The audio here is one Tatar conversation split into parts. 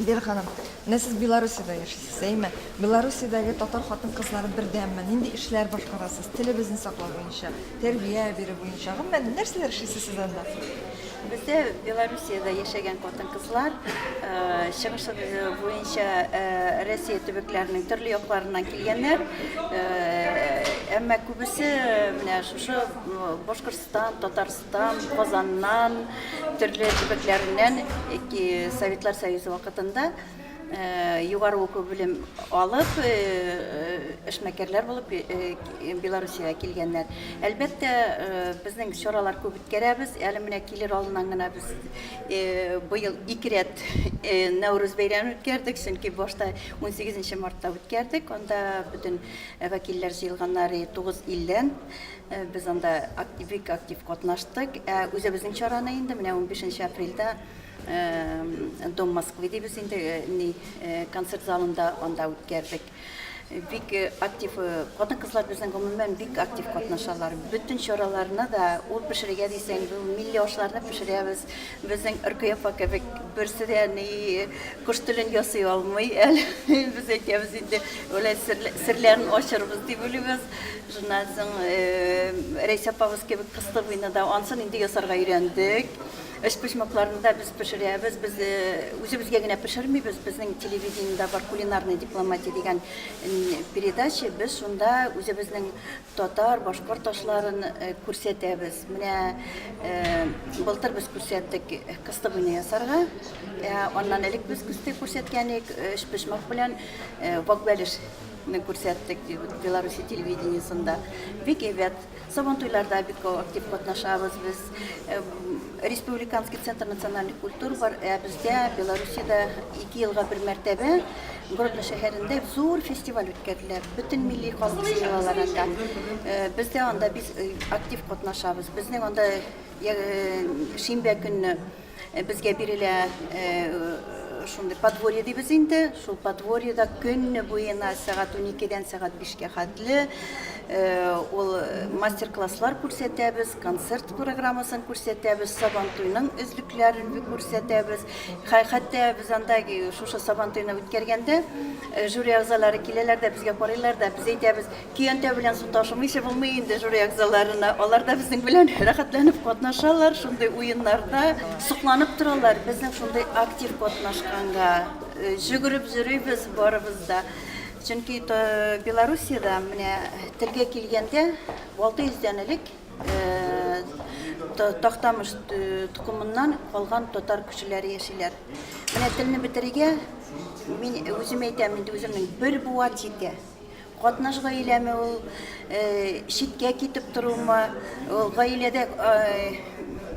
Идел ханым, менә сез Белоруссиядә яшисез, әйме? Белоруссиядәге татар хатын-кызлары бердәмме? Нинди эшләр башкарасыз? Телебезне саклау буенча, тәрбия бирү буенча, гомумән нәрсәләр эшлисез сез анда? Бездә Белоруссиядә яшәгән хатын-кызлар чыгыш буенча Россия төбәкләренең төрле якларыннан килгәннәр. Әмма күбесе менә шушы Башкортстан, Татарстан, Казаннан, төрле төбәкләреннән Советлар Союзы вакытында югары уку белем алып, эшмәкәрләр булып Белоруссиягә килгәннәр. Әлбәттә, безнең чаралар күп үткәрәбез. Әле менә килер алдыннан гына без быел 2 рәт Нәүрүз бәйрәмен үткәрдек, чөнки башта 18 мартта үткәрдек. Анда бөтен вәкилләр җыелганнар 9 илдән. Без анда актив катнаштык. Үзебезнең чараны инде менә 15 апрельдә Дом Москвы дибез инде концерт залында анда үткәрдек. Бик актив хатын-кызлар безнең гомумән бик актив катнашалар. Бүтән чараларны да ул пешерергә дисәң, милли ашларны пешерәбез. Безнең РКФ кебек берсе дә кош телен ясый алмый. Без әйтәбез инде, улай серләрен ачырбыз дип уйлыйбыз. Шуннан соң Рәйсә апабыз кебек кыстыбыйны да ансын инде ясарга өйрәндек. Эш пешмәкләрне дә без пешерәбез. Без үзебезгә генә пешермибез. Безнең телевидениедә бар кулинарная дипломатия дигән передача. Без шунда үзебезнең татар, башкорт ашларын күрсәтәбез. Менә былтыр без күрсәттек кыстыбыйны ясарга. Аннан элек без күрсәткәнек эш пешмәк белән вак-бәлеш күрсәттек Беларусь телевидениесында. Бик әйбәт. Сабантуйларда бик актив катнашабыз без. Республиканский центр национальных культур бар. Бездә Белоруссиядә 2 елга бер мәртәбә Гродно шәһәрендә зур фестиваль үткәрделәр. Бөтен милли халык җыелаларында. Бездә анда без актив катнашабыз. Безнең анда шимбә көнне безгә бирелә шундый подворье дибез инде. Шул подворьеда көнне буена сәгать 12-дән сәгать 5-кә хәтле ул мастер-класслар күрсәтәбез, концерт программасын күрсәтәбез, Сабантуйның өзлекләрен күрсәтәбез. Хәтта без анда шушы Сабантуйны үткәргәндә жюри әгъзалары киләләр дә безгә карыйлар да, без әйтәбез, киянтә белән су ташымыйча булмый инде жюри әгъзаларына. Алар да безнең белән рәхәтләнеп катнашалар, шундый уеннарда сокланып торалар. Безнең шундый актив катнашканга жүгереп йөрибез барыбыз да. Чөнки Белоруссиядә менә телгә килгәндә 600-дән элек Тактамыш тукымыннан калган татар кешеләре яшиләр. Менә телне бетерергә мин үзем әйтәм, инде үземнең бер буат җитә. Катнаш гаиләме ул, читкә китеп торумы, ул гаиләдә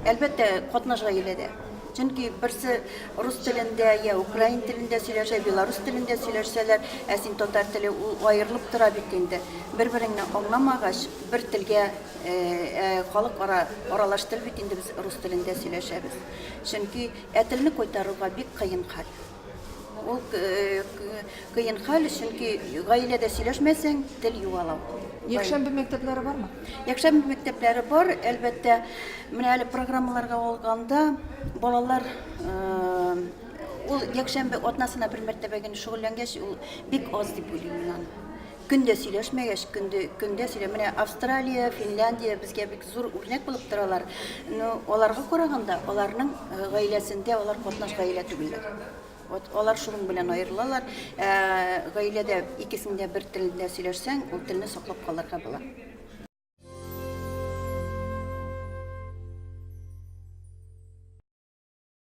әлбәттә катнаш гаиләдә. Чөнки берсе рус телендә, я украин телендә сөйләшә, белорус телендә сөйләшсәләр, син татар теле аерылып тора бит инде. Бер-береңне аңламагач, бер телгә халык аралаштырып бит инде без рус телендә сөйләшәбез. Чөнки телне кайтаруга бик кыен хәл. Ул кыен хәл, чөнки гаиләдә сөйләшмәсәң, тел югалау. Якшәмбе мәктәпләре бармы? Якшәмбе мәктәпләре бар, әлбәттә. Менә әле программаларга алганда балалар ул якшәмбе атнасына бер мәртәбә генә шөгыльләнгәч, ул бик аз дип уйлыйм мин. Көндә сөйләшмәгәч, көндә сөйлә. Менә Австралия, Финляндия безгә бик зур үрнәк булып торалар. Аларга караганда, аларның гаиләсендә алар катнаш гаилә түгелләр. Алар шуның белән аерылалар. Гаиләдә икесендә бер телдә сөйләшсәң, ул телне саклап калырга була.